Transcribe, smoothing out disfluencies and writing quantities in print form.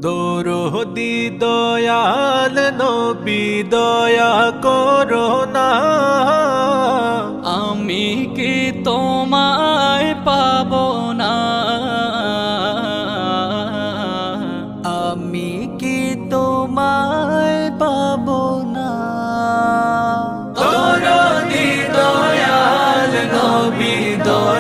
দরদি দয়াল নবী দয়া করো না, আমি কি তোমায় পাবো না, আমি কি তোমায় পাবো না। দরদি দয়াল নবী দয়া